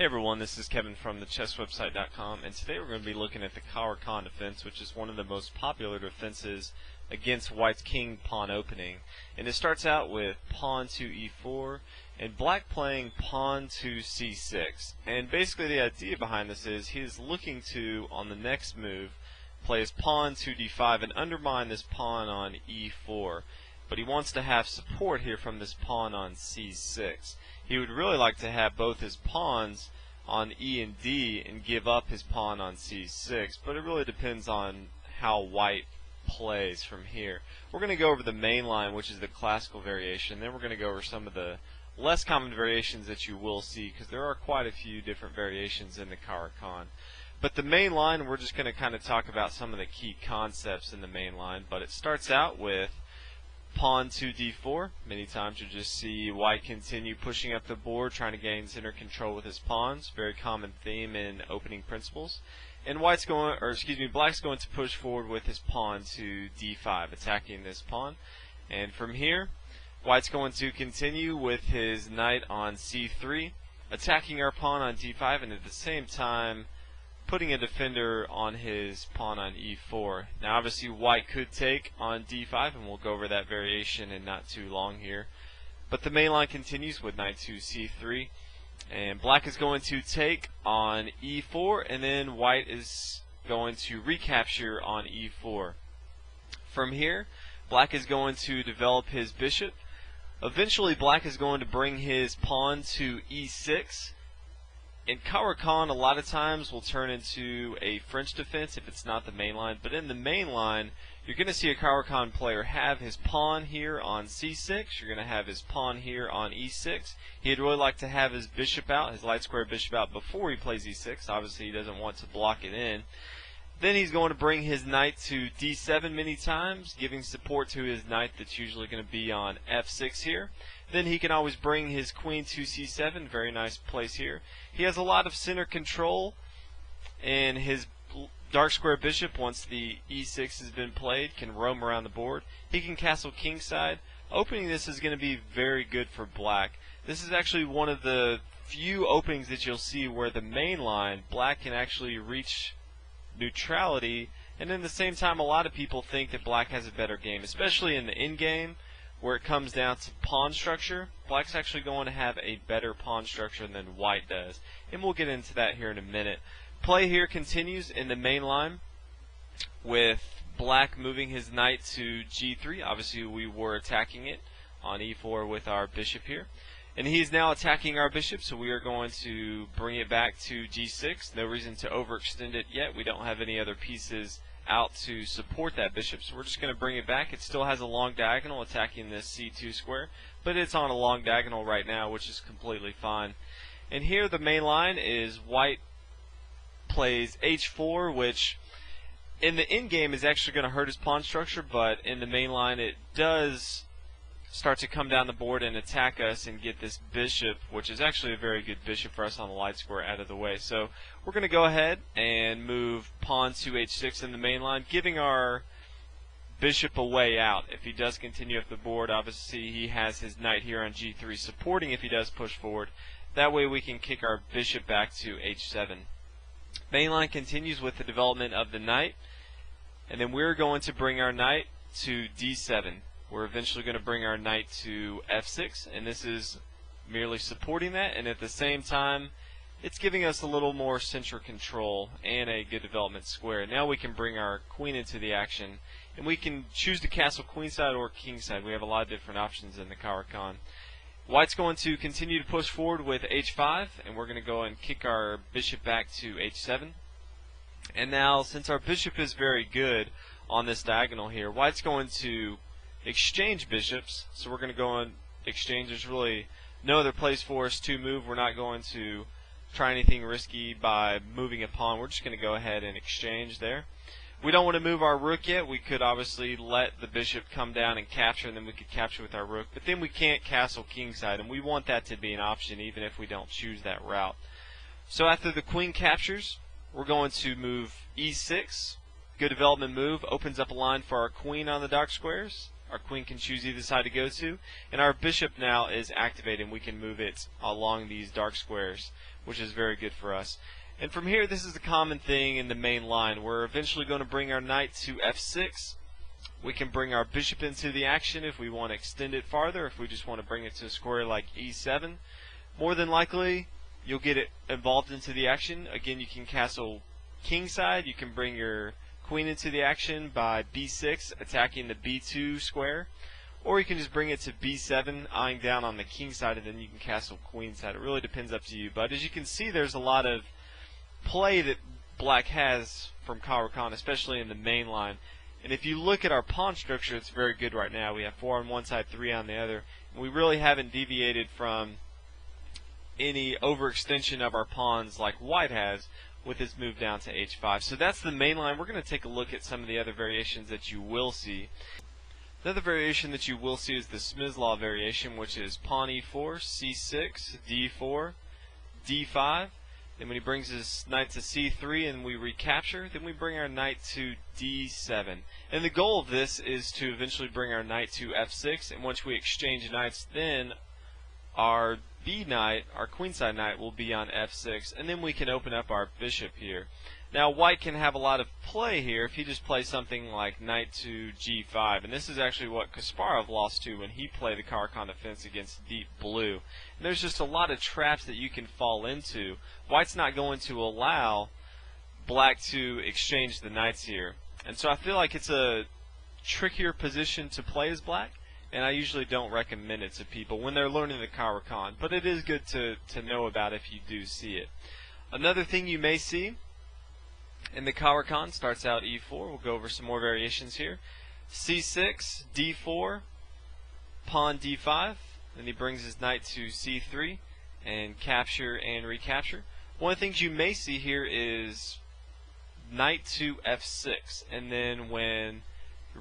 Hey everyone, this is Kevin from the chesswebsite.com, and today we're going to be looking at the Caro Kann defense, which is one of the most popular defenses against White's king pawn opening. And it starts out with pawn to e4 and Black playing pawn to c6. And basically the idea behind this is he is looking to, on the next move, play his pawn to d5 and undermine this pawn on e4. But he wants to have support here from this pawn on c6. He would really like to have both his pawns on E and D and give up his pawn on c6, but it really depends on how White plays from here. We're going to go over the main line, which is the classical variation, then we're going to go over some of the less common variations that you will see, because there are quite a few different variations in the Caro Kann. But the main line, we're just going to kind of talk about some of the key concepts in the main line, but it starts out with pawn to d4. Many times you'll just see White continue pushing up the board, trying to gain center control with his pawns. Very common theme in opening principles. And Black's going to push forward with his pawn to d5, attacking this pawn. And from here, White's going to continue with his knight on c3, attacking our pawn on d5, and at the same time putting a defender on his pawn on e4. Now obviously White could take on d5, and we'll go over that variation in not too long here. But the main line continues with knight to c3, and Black is going to take on e4, and then White is going to recapture on e4. From here, Black is going to develop his bishop. Eventually Black is going to bring his pawn to e6. And Caro Kann a lot of times will turn into a French defense if it's not the main line, but in the main line you're going to see a Caro Kann player have his pawn here on c6, you're going to have his pawn here on e6. He'd really like to have his bishop out, his light square bishop out, before he plays e6. Obviously he doesn't want to block it in. Then he's going to bring his knight to d7 many times, giving support to his knight that's usually going to be on f6 here. Then he can always bring his queen to c7, very nice place here. He has a lot of center control, and his dark square bishop, once the e6 has been played, can roam around the board. He can castle kingside. Opening this is going to be very good for Black. This is actually one of the few openings that you'll see where the main line, Black can actually reach neutrality, and at the same time a lot of people think that Black has a better game, especially in the end game where it comes down to pawn structure. Black's actually going to have a better pawn structure than White does, and we'll get into that here in a minute. Play here continues in the main line with Black moving his knight to g3. Obviously we were attacking it on e4 with our bishop here, and he's now attacking our bishop, so we are going to bring it back to g6. No reason to overextend it yet. We don't have any other pieces out to support that bishop, so we're just going to bring it back. It still has a long diagonal attacking this c2 square, but it's on a long diagonal right now, which is completely fine. And here the main line is White plays h4, which in the end game is actually going to hurt his pawn structure, but in the main line it does start to come down the board and attack us and get this bishop, which is actually a very good bishop for us on the light square, out of the way. So we're going to go ahead and move pawn to h6 in the main line, giving our bishop a way out. If he does continue up the board, obviously he has his knight here on g3 supporting if he does push forward. That way we can kick our bishop back to h7. Main line continues with the development of the knight, and then we're going to bring our knight to d7. We're eventually going to bring our knight to f6, and this is merely supporting that, and at the same time it's giving us a little more central control and a good development square. Now we can bring our queen into the action, and we can choose to castle queenside or kingside. We have a lot of different options in the Caro Kann. White's going to continue to push forward with h5, and we're going to go and kick our bishop back to h7. And now, since our bishop is very good on this diagonal here, White's going to exchange bishops, so we're going to go and exchange. There's really no other place for us to move. We're not going to try anything risky by moving a pawn. We're just going to go ahead and exchange there. We don't want to move our rook yet. We could obviously let the bishop come down and capture, and then we could capture with our rook, but then we can't castle kingside, and we want that to be an option even if we don't choose that route. So after the queen captures, we're going to move e6. Good development move, opens up a line for our queen on the dark squares. Our queen can choose either side to go to, and our bishop now is activated, and we can move it along these dark squares, which is very good for us. And from here, this is the common thing in the main line. We're eventually going to bring our knight to f6. We can bring our bishop into the action if we want to extend it farther, if we just want to bring it to a square like e7. More than likely, you'll get it involved into the action. Again, you can castle kingside. You can bring your queen into the action by b6, attacking the b2 square. Or you can just bring it to b7, eyeing down on the king side, and then you can castle queenside. It really depends up to you. But as you can see, there's a lot of play that black has from Caro Kann, especially in the main line. And if you look at our pawn structure, it's very good right now. We have 4 on one side, 3 on the other. And we really haven't deviated from any overextension of our pawns like white has with his move down to h5. So that's the main line. We're going to take a look at some of the other variations that you will see. Another variation that you will see is the Smith's Law variation, which is pawn e4, c6, d4, d5. Then when he brings his knight to c3 and we recapture, then we bring our knight to d7. And the goal of this is to eventually bring our knight to f6, and once we exchange knights, then our b knight, our queenside knight, will be on f6, and then we can open up our bishop here. Now white can have a lot of play here if he just plays something like knight to g5, and this is actually what Kasparov lost to when he played the Caro Kann defense against deep blue. And there's just a lot of traps that you can fall into. White's not going to allow black to exchange the knights here, and so I feel like it's a trickier position to play as black, and I usually don't recommend it to people when they're learning the Caro Kann, but it is good to know about if you do see it. Another thing you may see in the Caro Kann starts out e4. We'll go over some more variations here. c6, d4, pawn d5. Then he brings his knight to c3 and capture and recapture. One of the things you may see here is knight to f6. And then when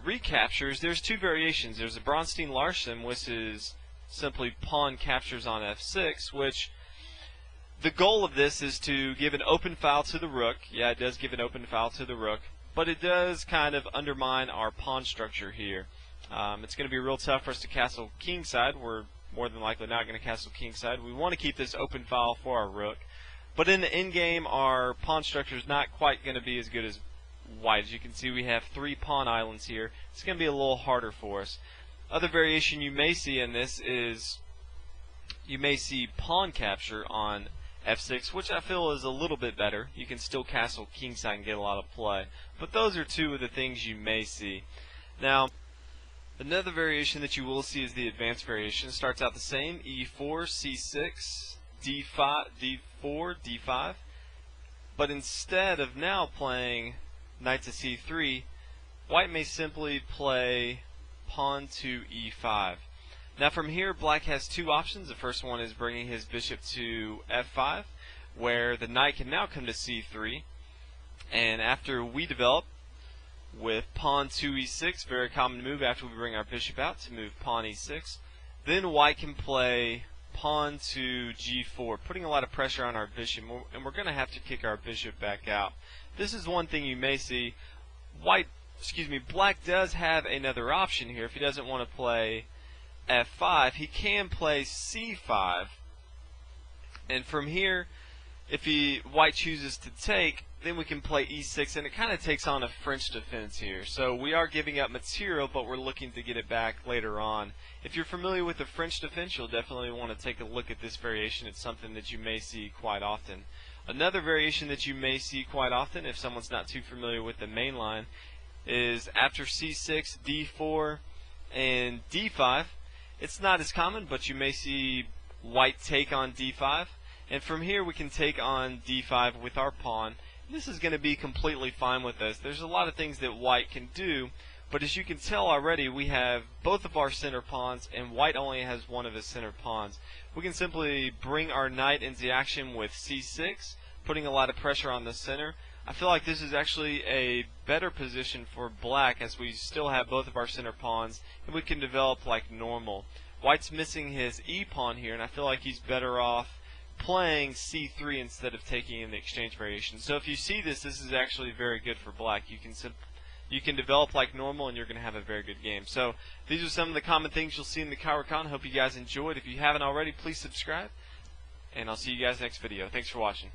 recaptures, there's two variations. There's a Bronstein-Larsen, which is simply pawn captures on f6, which the goal of this is to give an open file to the rook. Yeah, it does give an open file to the rook, but it does kind of undermine our pawn structure here. It's going to be real tough for us to castle kingside. We're more than likely not going to castle kingside. We want to keep this open file for our rook, but in the endgame, our pawn structure is not quite going to be as good as white. As you can see, we have 3 pawn islands here. It's going to be a little harder for us. Other variation you may see in this is you may see pawn capture on f6, which I feel is a little bit better. You can still castle kingside and get a lot of play, but those are two of the things you may see. Now, another variation that you will see is the advanced variation. It starts out the same: e4, c6, d5, d4, d5. But instead of now playing knight to c3, white may simply play pawn to e5. Now from here, black has 2 options. The first one is bringing his bishop to f5, where the knight can now come to c3. And after we develop with pawn to e6, very common move after we bring our bishop out to move pawn e6, then white can play pawn to g4, putting a lot of pressure on our bishop, and we're going to have to kick our bishop back out. This is one thing you may see. Black does have another option here. If he doesn't want to play f5, he can play c5, and from here, if white chooses to take, then we can play e6, and it kind of takes on a French defense here. So we are giving up material, but we're looking to get it back later on. If you're familiar with the French defense, you'll definitely want to take a look at this variation. It's something that you may see quite often. Another variation that you may see quite often, if someone's not too familiar with the main line, is after c6, d4, and d5. It's not as common, but you may see white take on d5, and from here we can take on d5 with our pawn. This is going to be completely fine with us. There's a lot of things that white can do, but as you can tell already, we have both of our center pawns, and white only has one of his center pawns. We can simply bring our knight into action with c6, putting a lot of pressure on the center. I feel like this is actually a better position for black, as we still have both of our center pawns, and we can develop like normal. White's missing his e-pawn here, and I feel like he's better off playing c3 instead of taking in the exchange variation. So if you see this, this is actually very good for black. You can you can develop like normal, and you're going to have a very good game. So these are some of the common things you'll see in the Caro Kann. Hope you guys enjoyed. If you haven't already, please subscribe, and I'll see you guys next video. Thanks for watching.